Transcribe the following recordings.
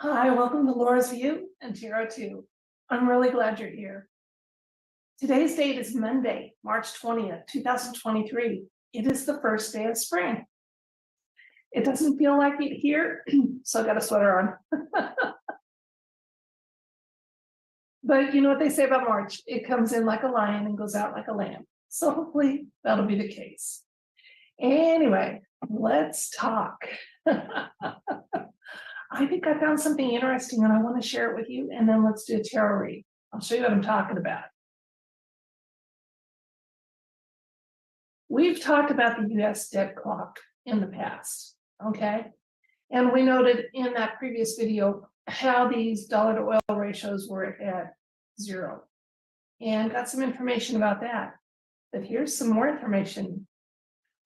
Hi, welcome to Laura's View and Tarot 2. I'm really glad you're here. Today's date is Monday, March 20th, 2023. It is the first day of spring. It doesn't feel like it here, so I got a sweater on. But you know what they say about March? It comes in like a lion and goes out like a lamb. So hopefully that'll be the case. Anyway, let's talk. I think I found something interesting and I want to share it with you, and then let's do a tarot read. I'll show you what I'm talking about. We've talked about the US debt clock in the past, okay? And we noted in that previous video how these dollar to oil ratios were at 0 and got some information about that. But here's some more information.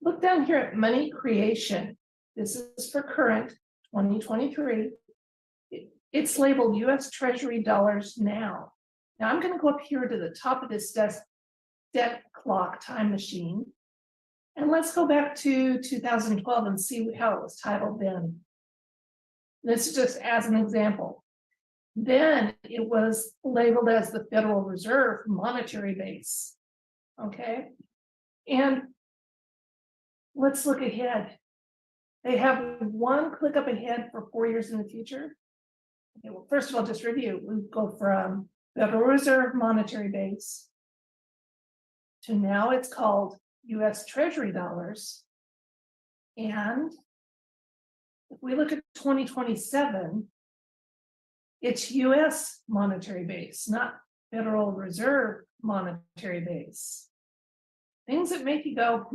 Look down here at money creation. This is for current 2023. It's labeled US Treasury dollars now. Now I'm going to go up here to the top of this debt clock time machine. And let's go back to 2012 and see how it was titled then. This is just as an example. Then it was labeled as the Federal Reserve monetary base. Okay. And let's look ahead. They have one click up ahead for 4 years in the future. Okay, well, first of all, just review. We go from Federal Reserve monetary base to now it's called US Treasury dollars. And if we look at 2027, it's US monetary base, not Federal Reserve monetary base. Things that make you go,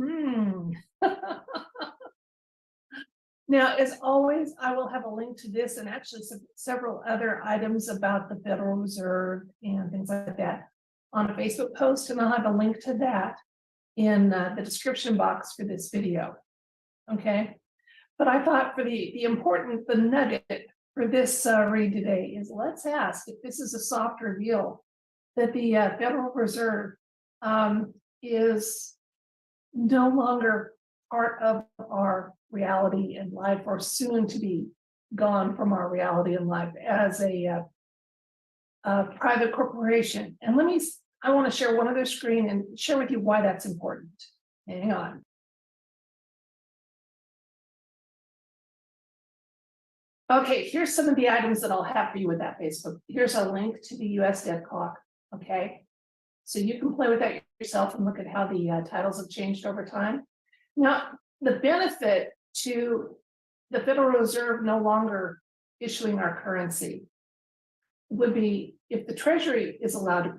Now, as always, I will have a link to this and actually several other items about the Federal Reserve and things like that on a Facebook post, and I'll have a link to that in the description box for this video. Okay, but I thought for the nugget for this read today is, let's ask if this is a soft reveal that the Federal Reserve is no longer part of our reality and life, or soon to be gone from our reality and life as a private corporation. And I want to share one other screen and share with you why that's important. Hang on. Okay, here's some of the items that I'll have for you with that Facebook. Here's a link to the US debt clock. Okay, so you can play with that yourself and look at how the titles have changed over time. Now, the benefit to the Federal Reserve no longer issuing our currency would be if the Treasury is allowed to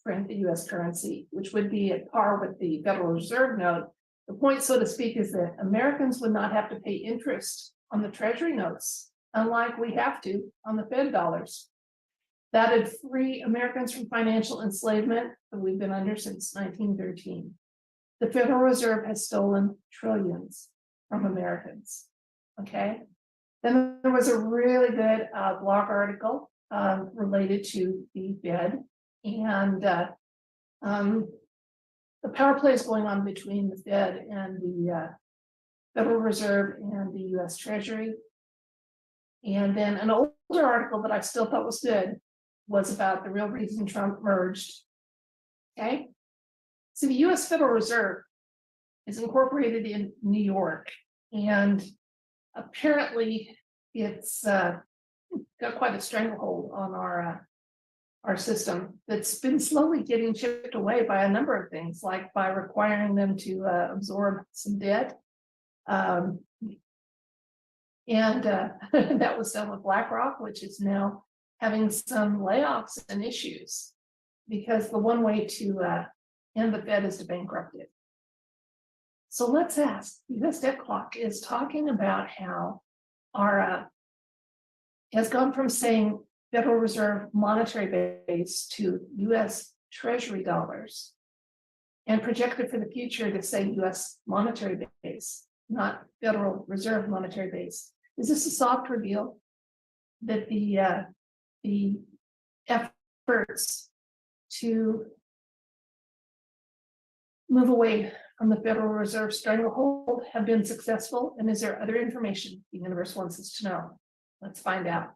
print the US currency, which would be at par with the Federal Reserve note. The point, so to speak, is that Americans would not have to pay interest on the Treasury notes, unlike we have to on the Fed dollars. That would free Americans from financial enslavement that we've been under since 1913. The Federal Reserve has stolen trillions from Americans. Okay. Then there was a really good blog article related to the Fed and the power play is going on between the Fed and the Federal Reserve and the US Treasury. And then an older article that I still thought was good was about the real reason Trump merged. Okay. So the US Federal Reserve is incorporated in New York, and apparently it's got quite a stranglehold on our system that's been slowly getting chipped away by a number of things, like by requiring them to absorb some debt. And that was done with BlackRock, which is now having some layoffs and issues because the one way to end the Fed is to bankrupt it. So let's ask, this debt clock is talking about how our has gone from saying Federal Reserve monetary base to US Treasury dollars and projected for the future to say US monetary base, not Federal Reserve monetary base. Is this a soft reveal that the efforts to move away from the Federal Reserve stranglehold have been successful? And is there other information the universe wants us to know? Let's find out.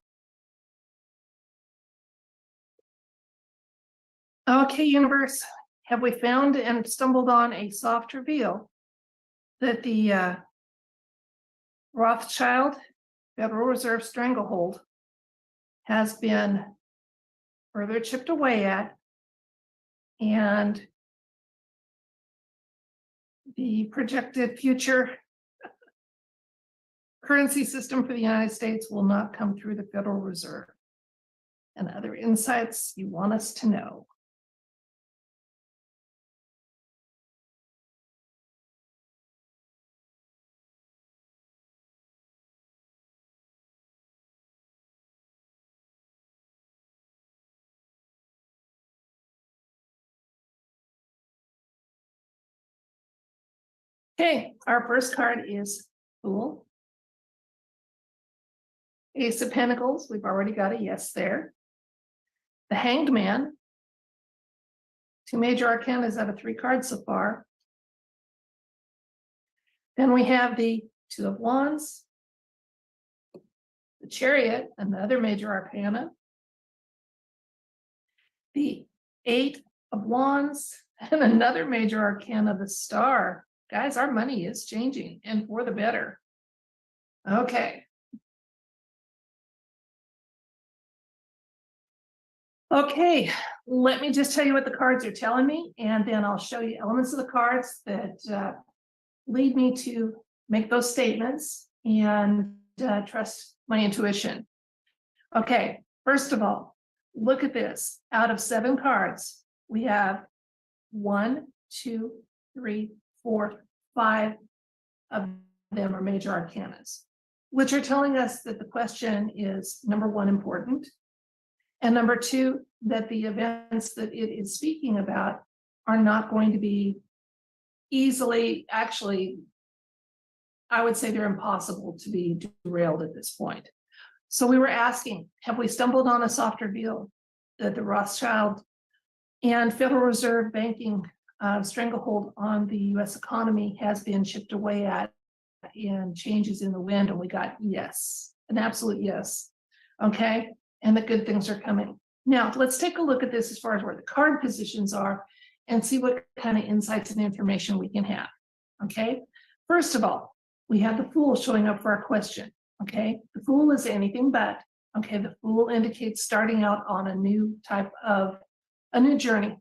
Okay, universe, have we found and stumbled on a soft reveal that the Rothschild Federal Reserve stranglehold has been further chipped away at, and the projected future currency system for the United States will not come through the Federal Reserve? And other insights you want us to know. Okay, our first card is Fool. Ace of Pentacles, we've already got a yes there. The Hanged Man. 2 major arcana out of 3 cards so far. Then we have the 2 of Wands. The Chariot, another major arcana. The 8 of Wands and another major arcana, the Star. Guys, our money is changing and for the better. Okay. Okay, let me just tell you what the cards are telling me, and then I'll show you elements of the cards that lead me to make those statements and trust my intuition. Okay, first of all, look at this. Out of 7 cards, we have 1, 2, 3, 4, 5 of them are major arcanas, which are telling us that the question is, number 1, important, and number 2, that the events that it is speaking about are not going to be easily, actually, I would say they're impossible to be derailed at this point. So we were asking, have we stumbled on a soft reveal that the Rothschild and Federal Reserve banking stranglehold on the US economy has been chipped away at in changes in the wind? And we got yes, an absolute yes. Okay, and the good things are coming. Now, let's take a look at this as far as where the card positions are and see what kind of insights and information we can have. Okay, first of all, we have the Fool showing up for our question. Okay, the Fool is anything but. Okay, the Fool indicates starting out on a new type of, a new journey.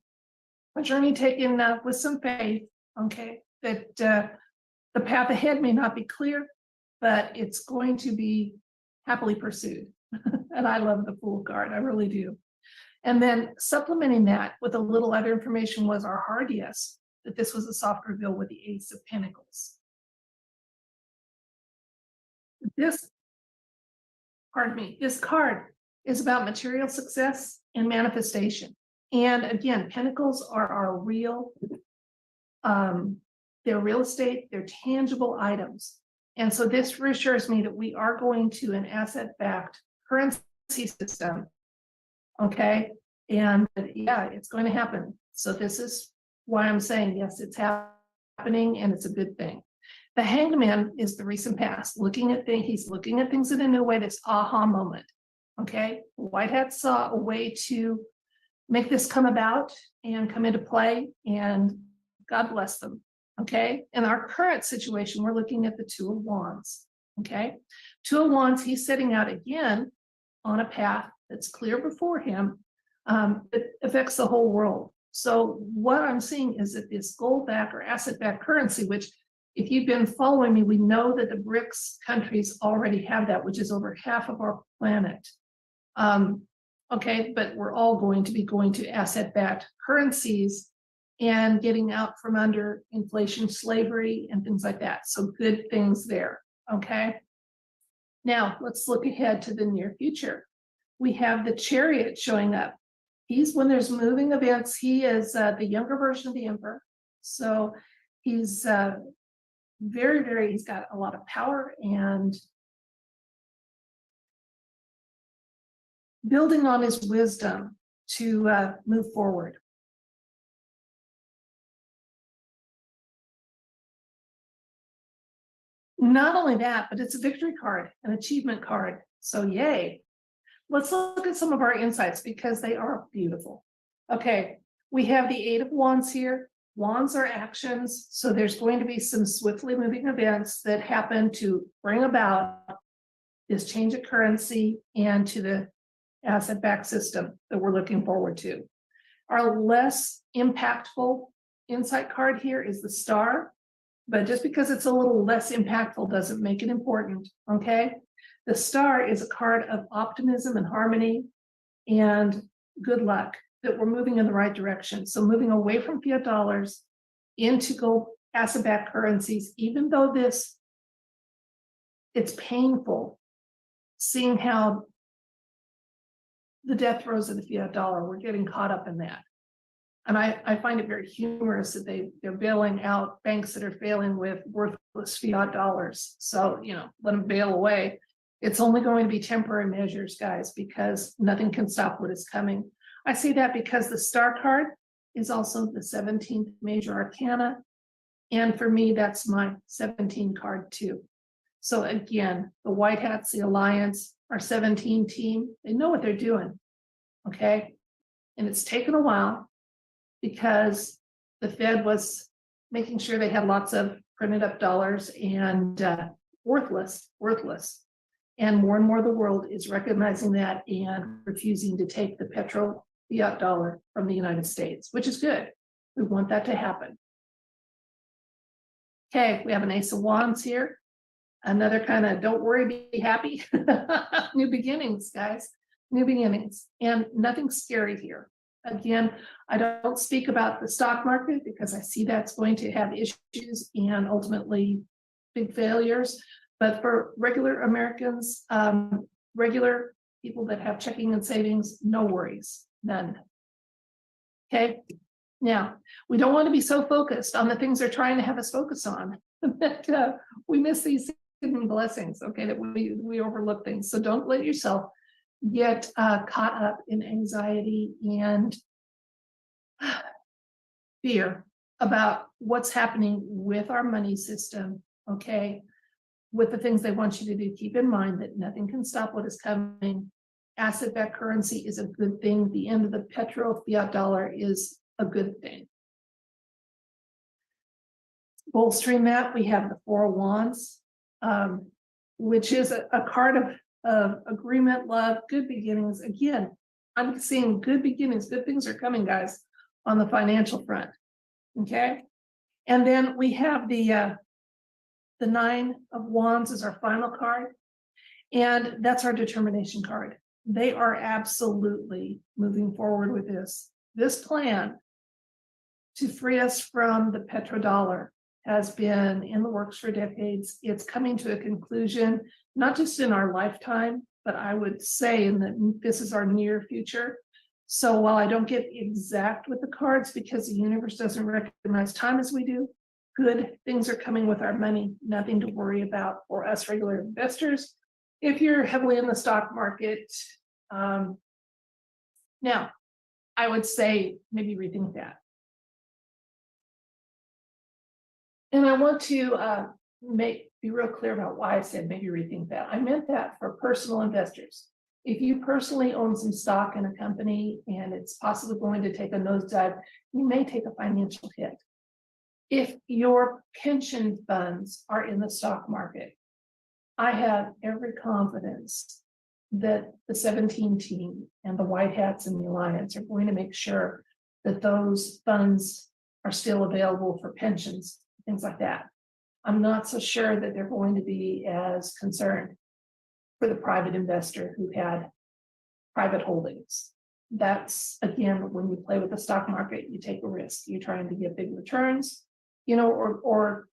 A journey taken with some faith, okay, that the path ahead may not be clear, but it's going to be happily pursued. And I love the Fool card, I really do. And then supplementing that with a little other information was our hard yes, that this was a soft reveal with the Ace of Pentacles. This card is about material success and manifestation. And again, pentacles are our real, they're real estate, they're tangible items. And so this reassures me that we are going to an asset-backed currency system. Okay, and yeah, it's going to happen. So this is why I'm saying, yes, it's happening and it's a good thing. The Hanged Man is the recent past, looking at things, he's looking at things in a new way, this aha moment. Okay, White Hat saw a way to make this come about and come into play, and God bless them. Okay, in our current situation, we're looking at the 2 of Wands. Okay, 2 of Wands, he's setting out again on a path that's clear before him, that affects the whole world. So what I'm seeing is that this gold-backed or asset-backed currency, which if you've been following me, we know that the BRICS countries already have that, which is over half of our planet. Okay, but we're all going to be going to asset-backed currencies and getting out from under inflation, slavery, and things like that. So good things there, okay? Now, let's look ahead to the near future. We have the Chariot showing up. He's, when there's moving events, he is the younger version of the Emperor. So he's very, he's got a lot of power and building on his wisdom to move forward. Not only that, but it's a victory card, an achievement card. So yay. Let's look at some of our insights because they are beautiful. Okay, We have the Eight of Wands here. Wands are actions, so there's going to be some swiftly moving events that happen to bring about this change of currency and to the asset-backed system that we're looking forward to. Our less impactful insight card here is the Star, but just because it's a little less impactful doesn't make it important, okay? The Star is a card of optimism and harmony and good luck, that we're moving in the right direction. So moving away from fiat dollars into gold asset-backed currencies, even though it's painful seeing how the death throes of the fiat dollar, we're getting caught up in that. And I find it very humorous that they're bailing out banks that are failing with worthless fiat dollars. So, let them bail away. It's only going to be temporary measures, guys, because nothing can stop what is coming. I see that because the Star card is also the 17th major arcana. And for me, that's my 17 card too. So again, the White Hats, the Alliance, our 17 team, they know what they're doing, okay? And it's taken a while because the Fed was making sure they had lots of printed up dollars and worthless. And more the world is recognizing that and refusing to take the petro fiat dollar from the United States, which is good. We want that to happen. Okay, we have an Ace of Wands here. Another kind of don't worry, be happy. New beginnings, guys. New beginnings. And nothing scary here. Again, I don't speak about the stock market because I see that's going to have issues and ultimately big failures. But for regular Americans, regular people that have checking and savings, no worries, none. Okay, now we don't want to be so focused on the things they're trying to have us focus on that we miss these hidden blessings, okay, that we overlook things. So don't let yourself get caught up in anxiety and fear about what's happening with our money system, okay, with the things they want you to do. Keep in mind that nothing can stop what is coming. Asset-backed currency is a good thing. The end of the petro fiat dollar is a good thing. Bolstering that, we have the Four of Wands, which is a card of agreement, love, good beginnings. Again, I'm seeing good beginnings. Good things are coming, guys, on the financial front. Okay, and then we have the Nine of Wands is our final card, and that's our determination card. They are absolutely moving forward with this plan to free us from the petrodollar has been in the works for decades. It's coming to a conclusion, not just in our lifetime, but I would say this is our near future. So while I don't get exact with the cards because the universe doesn't recognize time as we do, good things are coming with our money, nothing to worry about for us regular investors. If you're heavily in the stock market, now I would say maybe rethink that. And I want to be real clear about why I said maybe rethink that. I meant that for personal investors. If you personally own some stock in a company and it's possibly going to take a nosedive, you may take a financial hit. If your pension funds are in the stock market, I have every confidence that the 17 team and the White Hats and the Alliance are going to make sure that those funds are still available for pensions, things like that. I'm not so sure that they're going to be as concerned for the private investor who had private holdings. That's, again, when you play with the stock market, you take a risk. You're trying to get big returns, or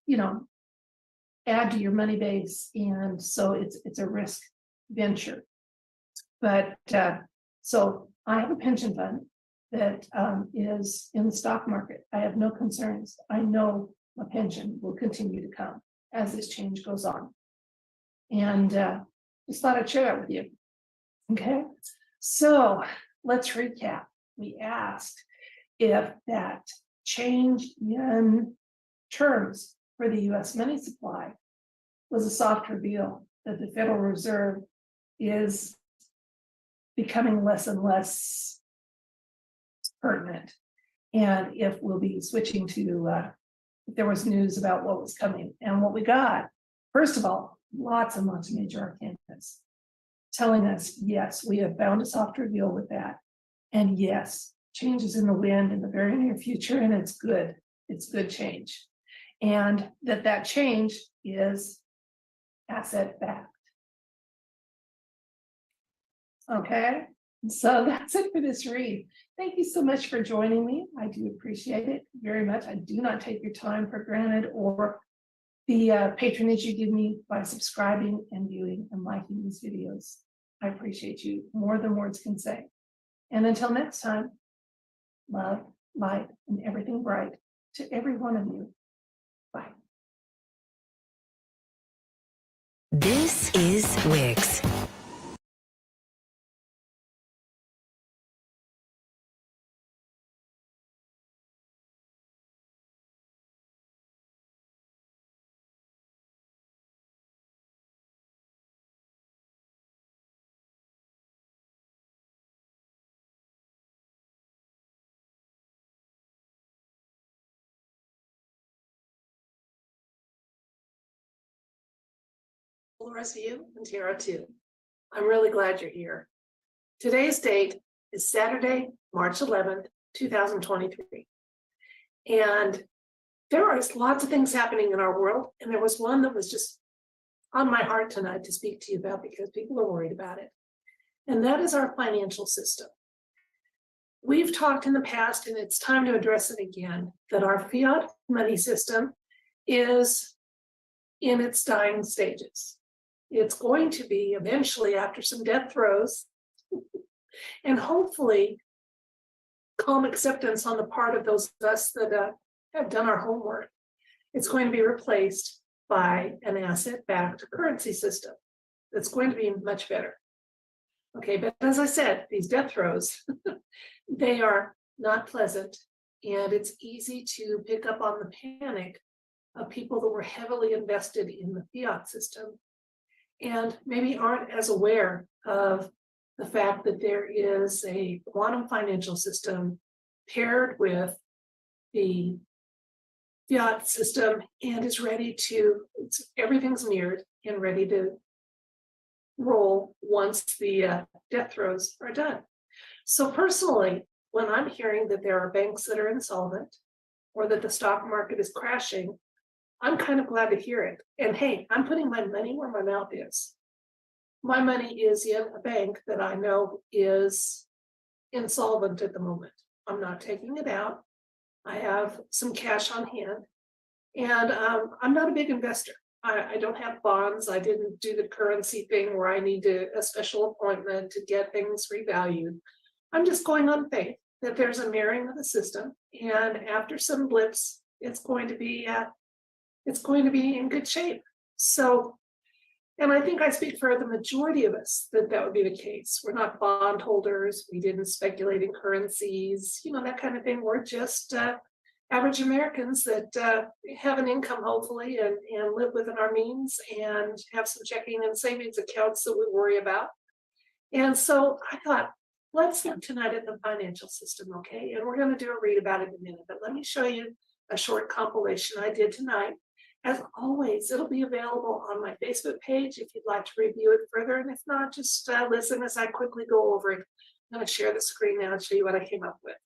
add to your money base. And so it's a risk venture. But so I have a pension fund that is in the stock market. I have no concerns. I know my pension will continue to come as this change goes on. And just thought I'd share that with you. Okay, so let's recap. We asked if that change in terms for the US money supply was a soft reveal that the Federal Reserve is becoming less and less pertinent. and if we'll be switching to, if there was news about what was coming. And what we got, first of all, lots and lots of major arcanas telling us, yes, we have found a soft reveal with that. And yes, changes in the wind in the very near future, and it's good. It's good change. And that change is asset backed. Okay, so that's it for this read. Thank you so much for joining me. I do appreciate it very much. I do not take your time for granted or the patronage you give me by subscribing and viewing and liking these videos. I appreciate you more than words can say. And until next time, love, light, and everything bright to every one of you. Bye. This is Wix. Rest of you and Tara too. I'm really glad you're here. Today's date is Saturday, March 11th, 2023. And there are lots of things happening in our world. And there was one that was just on my heart tonight to speak to you about because people are worried about it. And that is our financial system. We've talked in the past, and it's time to address it again, that our fiat money system is in its dying stages. It's going to be eventually, after some death throes, and hopefully calm acceptance on the part of those of us that have done our homework, it's going to be replaced by an asset-backed currency system that's going to be much better. Okay, but as I said, these death throes, they are not pleasant, and it's easy to pick up on the panic of people that were heavily invested in the fiat system and maybe aren't as aware of the fact that there is a quantum financial system paired with the fiat system and is ready to, everything's mirrored and ready to roll once the death throes are done. So personally, when I'm hearing that there are banks that are insolvent or that the stock market is crashing, I'm kind of glad to hear it. And hey, I'm putting my money where my mouth is. My money is in a bank that I know is insolvent at the moment. I'm not taking it out. I have some cash on hand, and I'm not a big investor. I don't have bonds. I didn't do the currency thing where I need a special appointment to get things revalued. I'm just going on faith that there's a mirroring of the system, and after some blips, it's going to be in good shape. So, and I think I speak for the majority of us that would be the case. We're not bondholders. We didn't speculate in currencies, that kind of thing. We're just average Americans that have an income, hopefully, and live within our means and have some checking and savings accounts that we worry about. And so I thought, let's look tonight at the financial system, okay? And we're going to do a read about it in a minute, but let me show you a short compilation I did tonight. As always, it'll be available on my Facebook page if you'd like to review it further. And if not, just listen as I quickly go over it. I'm going to share the screen now and show you what I came up with.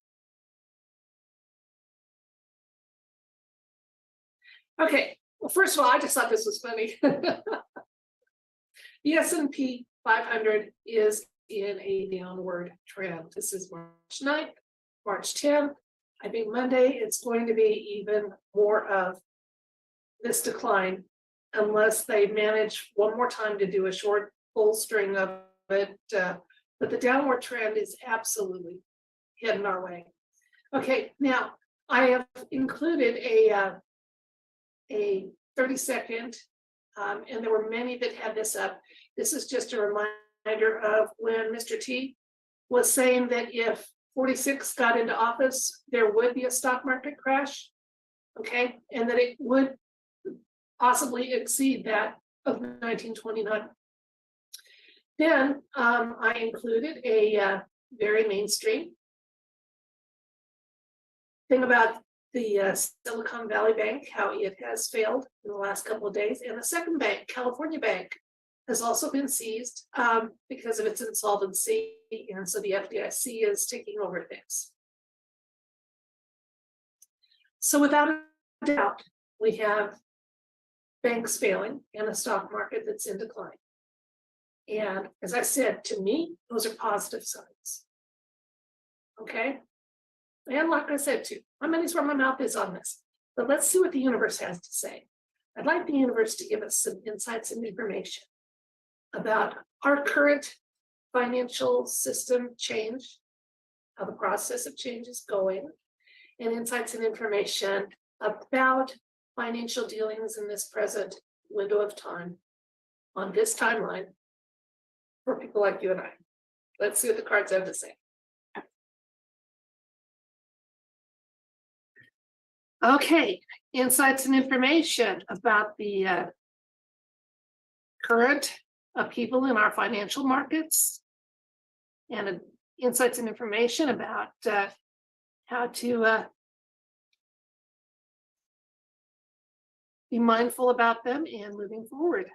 Okay, well, first of all, I just thought this was funny. The S&P 500 is in a downward trend. This is March 9th, March 10th. I think Monday it's going to be even more of this decline unless they manage one more time to do a short full string of it. But the downward trend is absolutely heading our way. Okay, now I have included a 30-second, and there were many that had this up. This is just a reminder of when Mr. T was saying that if 46 got into office, there would be a stock market crash, okay, and that it would possibly exceed that of 1929. Then I included a very mainstream thing about the Silicon Valley Bank, how it has failed in the last couple of days. And the second bank, California Bank, has also been seized because of its insolvency. And so the FDIC is taking over things. So without a doubt, we have banks failing and a stock market that's in decline. And as I said, to me, those are positive signs. Okay. And like I said, too, my money's where my mouth is on this. But let's see what the universe has to say. I'd like the universe to give us some insights and information about our current financial system change, how the process of change is going, and insights and information about financial dealings in this present window of time on this timeline for people like you and I. Let's see what the cards have to say. Okay, insights and information about the current upheaval in our financial markets, and insights and information about how to be mindful about them and moving forward.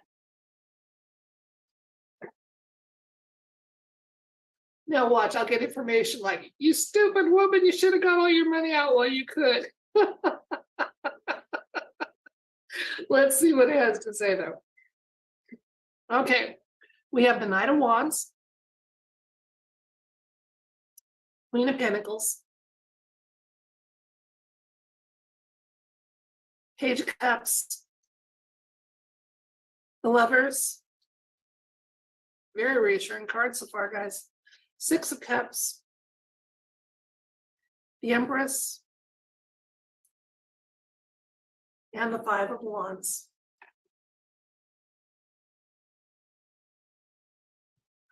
Now watch, I'll get information like, you stupid woman, you should have got all your money out while you could. Let's see what it has to say though. Okay, we have the Knight of Wands, Queen of Pentacles, Page of Cups, the Lovers. Very reassuring card so far, guys. Six of Cups, the Empress, and the Five of Wands.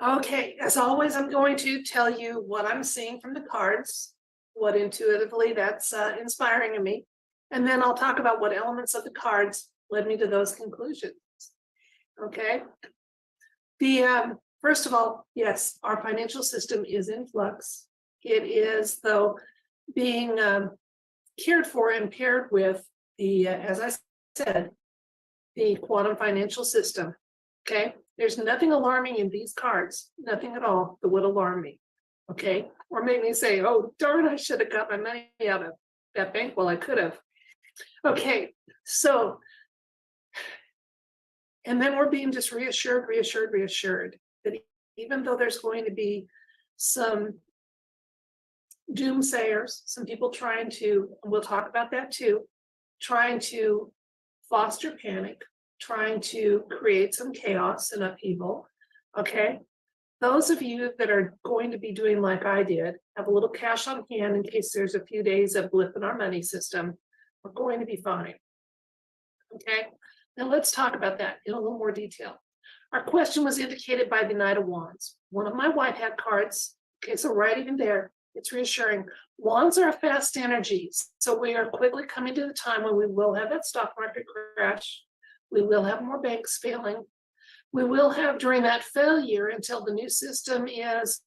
Okay, as always, I'm going to tell you what I'm seeing from the cards, what intuitively that's inspiring in me, and then I'll talk about what elements of the cards led me to those conclusions. Okay. The first of all, yes, our financial system is in flux. It is, though, being cared for and paired with the, as I said, the quantum financial system. Okay, there's nothing alarming in these cards, nothing at all that would alarm me. Okay, or make me say, oh, darn, I should have got my money out of that bank. Well, I could have. Okay, so, and then we're being just reassured that even though there's going to be some doomsayers, some people trying to, and we'll talk about that too, trying to foster panic, trying to create some chaos and upheaval. Okay, those of you that are going to be doing like I did, have a little cash on hand in case there's a few days of blip in our money system, we're going to be fine. Okay, now let's talk about that in a little more detail. Our question was indicated by the Knight of Wands, one of my white hat cards. Okay, so right even there, it's reassuring. Wands are fast energies, so we are quickly coming to the time when we will have that stock market crash. We will have more banks failing. We will have, during that failure, until the new system is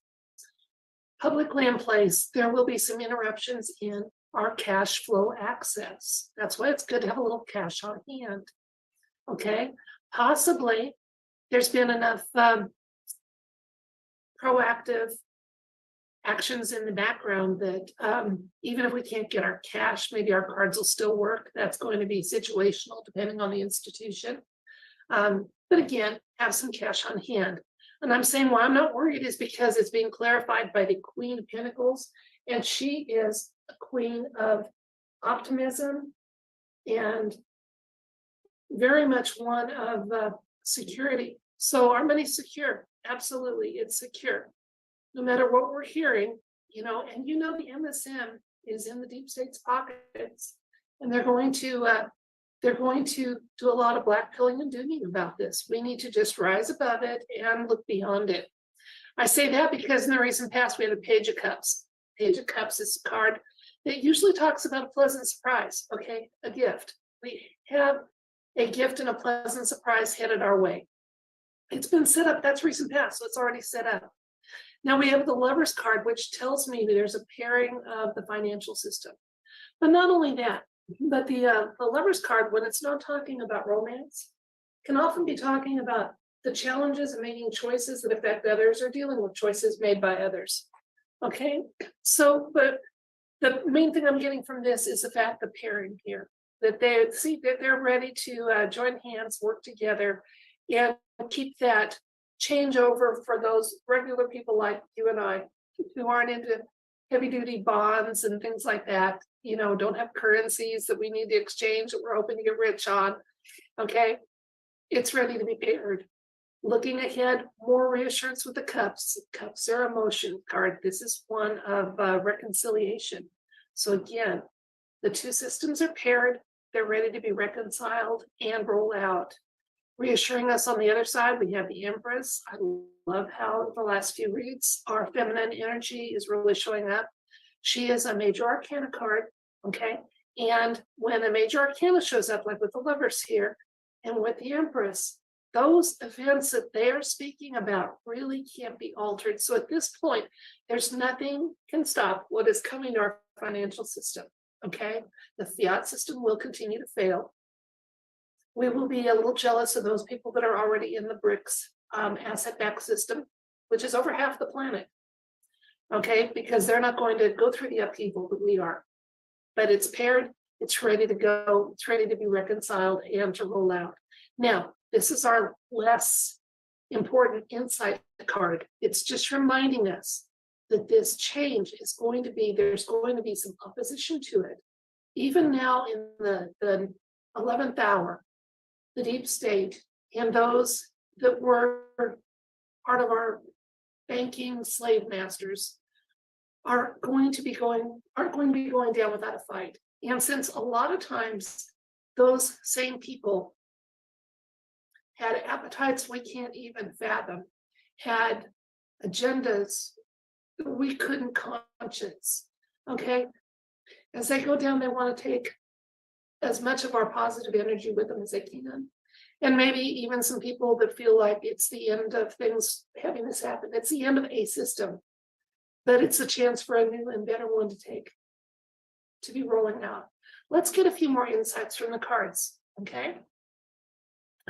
publicly in place, there will be some interruptions in our cash flow access. That's why it's good to have a little cash on hand. Okay, possibly there's been enough proactive actions in the background that even if we can't get our cash, maybe our cards will still work. That's going to be situational depending on the institution. But again, have some cash on hand. And I'm saying why I'm not worried is because it's being clarified by the Queen of Pentacles, and she is a queen of optimism and very much one of security. So our money's secure. Absolutely, it's secure. No matter what we're hearing, you know, and you know the MSM is in the deep state's pockets, and they're going to do a lot of blackpilling and dooming about this. We need to just rise above it and look beyond it. I say that because in the recent past we had a Page of Cups. Page of Cups is a card that usually talks about a pleasant surprise. Okay, a gift. We have a gift and a pleasant surprise headed our way. It's been set up. That's recent past, so it's already set up. Now we have the Lovers card, which tells me that there's a pairing of the financial system. But not only that, but the Lover's card, when it's not talking about romance, can often be talking about the challenges of making choices that affect others or dealing with choices made by others. Okay, so but the main thing I'm getting from this is the fact the pairing here, that they see that they're ready to join hands, work together, and keep that changeover for those regular people like you and I who aren't into heavy duty bonds and things like that, you know, don't have currencies that we need to exchange that we're hoping to get rich on. Okay, it's ready to be paired. Looking ahead, more reassurance with the cups. Cups are emotion card. This is one of reconciliation. So again, the two systems are paired. They're ready to be reconciled and roll out. Reassuring us on the other side, we have the Empress. I love how the last few reads, our feminine energy is really showing up. She is a major arcana card, okay? And when a major arcana shows up, like with the Lovers here, and with the Empress, those events that they are speaking about really can't be altered. So at this point, there's nothing can stop what is coming to our financial system, okay? The fiat system will continue to fail. We will be a little jealous of those people that are already in the BRICS asset-backed system, which is over half the planet, okay? Because they're not going to go through the upheaval that we are. But it's paired, it's ready to go, it's ready to be reconciled and to roll out. Now, this is our less important insight card. It's just reminding us that this change is going to be, there's going to be some opposition to it. Even now in the 11th hour, the deep state and those that were part of our banking slave masters aren't going to be going down without a fight. And since a lot of times those same people had appetites we can't even fathom, had agendas that we couldn't conscience, okay? As they go down, they want to take as much of our positive energy with them as they can. And maybe even some people that feel like it's the end of things having this happen. It's the end of a system, but it's a chance for a new and better one to be rolling out. Let's get a few more insights from the cards, okay?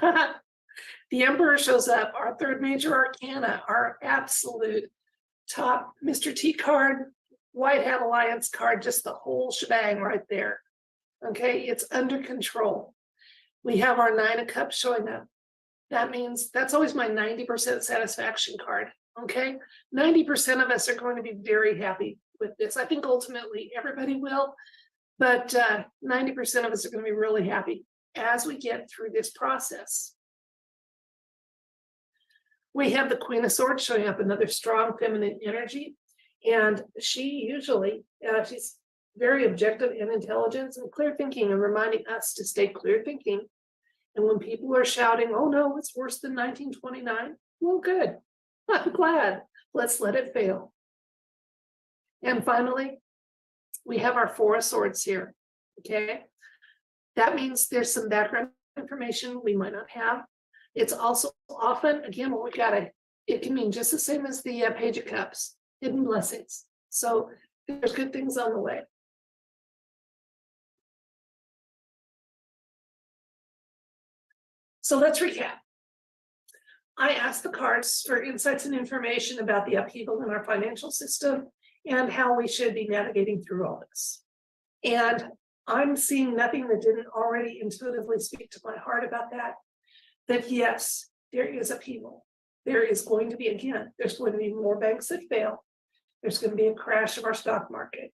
The Emperor shows up, our third major arcana, our absolute top Mr. T card, White Hat Alliance card, just the whole shebang right there. Okay, it's under control. We have our Nine of Cups showing up. That means that's always my 90% satisfaction card. Okay, 90% of us are going to be very happy with this. I think ultimately everybody will, but 90% of us are going to be really happy as we get through this process. We have the Queen of Swords showing up, another strong feminine energy. And she usually, she's very objective and intelligent and clear thinking and reminding us to stay clear thinking. And when people are shouting, oh no, it's worse than 1929, well, good. I'm glad. Let's let it fail. And finally, we have our Four of Swords here, okay? That means there's some background information we might not have. It's also often, again, when we got it can mean just the same as the Page of Cups, hidden blessings. So there's good things on the way. So let's recap. I asked the cards for insights and information about the upheaval in our financial system and how we should be navigating through all this. And I'm seeing nothing that didn't already intuitively speak to my heart about that. That yes, there is upheaval. There is going to be, again, there's going to be more banks that fail. There's going to be a crash of our stock market.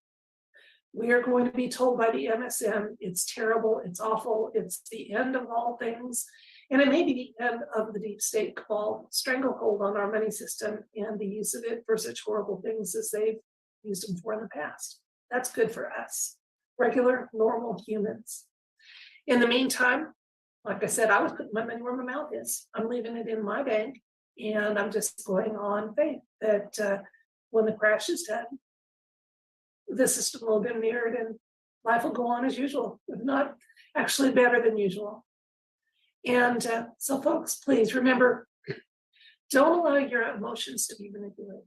We are going to be told by the MSM, it's terrible, it's awful, it's the end of all things. And it may be the end of the deep state cabal stranglehold on our money system and the use of it for such horrible things as they've used them for in the past. That's good for us, regular, normal humans. In the meantime, like I said, I was putting my money where my mouth is. I'm leaving it in my bank, and I'm just going on faith that when the crash is done, the system will be mirrored and life will go on as usual, if not actually better than usual. And so folks, please remember, don't allow your emotions to be manipulated.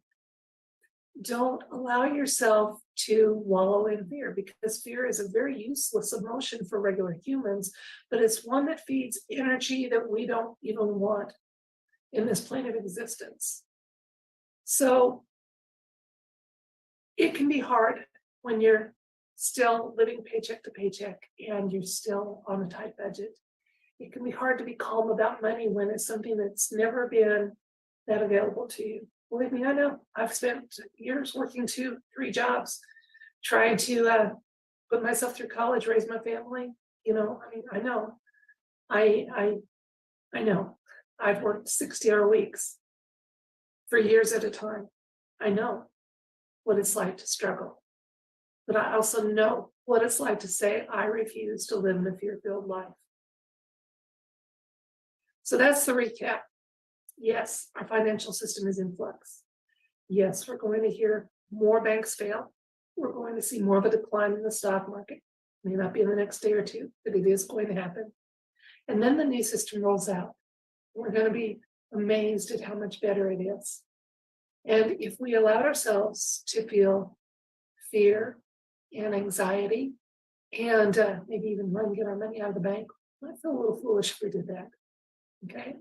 don't allow yourself to wallow in fear, because fear is a very useless emotion for regular humans, but it's one that feeds energy that we don't even want in this plane of existence. So it can be hard when you're still living paycheck to paycheck and you're still on a tight budget. It can be hard to be calm about money when it's something that's never been that available to you. Believe me, I know. I've spent years working 2, 3 jobs, trying to put myself through college, raise my family. You know, I mean, I know. I know. I've worked 60-hour weeks for years at a time. I know what it's like to struggle. But I also know what it's like to say, I refuse to live in a fear-filled life. So that's the recap. Yes, our financial system is in flux. Yes, we're going to hear more banks fail. We're going to see more of a decline in the stock market. May not be in the next day or two, but it is going to happen. And then the new system rolls out. We're going to be amazed at how much better it is. And if we allowed ourselves to feel fear and anxiety and maybe even run and get our money out of the bank, I feel a little foolish if we did that. Okay.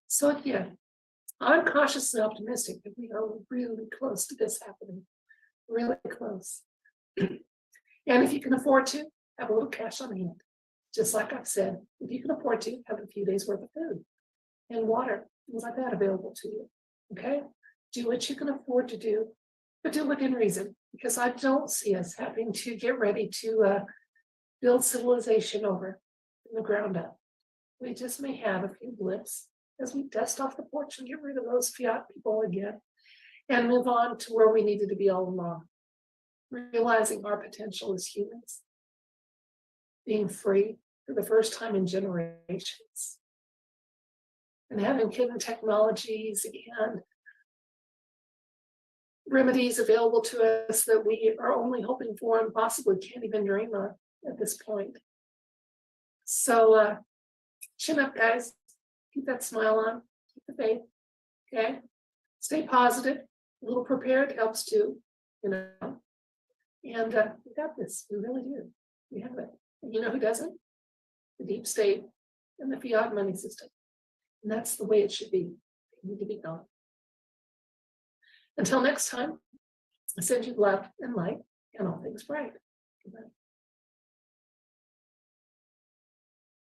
So again, I'm cautiously optimistic that we are really close to this happening, really close. And if you can afford to, have a little cash on hand. Just like I've said, if you can afford to, have a few days worth of food and water, things like that available to you. Okay? Do what you can afford to do, but do it within reason, because I don't see us having to get ready to build civilization over from the ground up. We just may have a few blips as we dust off the porch and get rid of those fiat people again and move on to where we needed to be all along. Realizing our potential as humans, being free for the first time in generations, and having hidden technologies and remedies available to us that we are only hoping for and possibly can't even dream of at this point. So chin up, guys. Keep that smile on. Keep the faith. Okay. Stay positive. A little prepared helps too, you know. And we got this. We really do. We have it. And you know who doesn't? The deep state and the fiat money system. And that's the way it should be. They need to be gone. Until next time, I send you love and light and all things bright. Goodbye.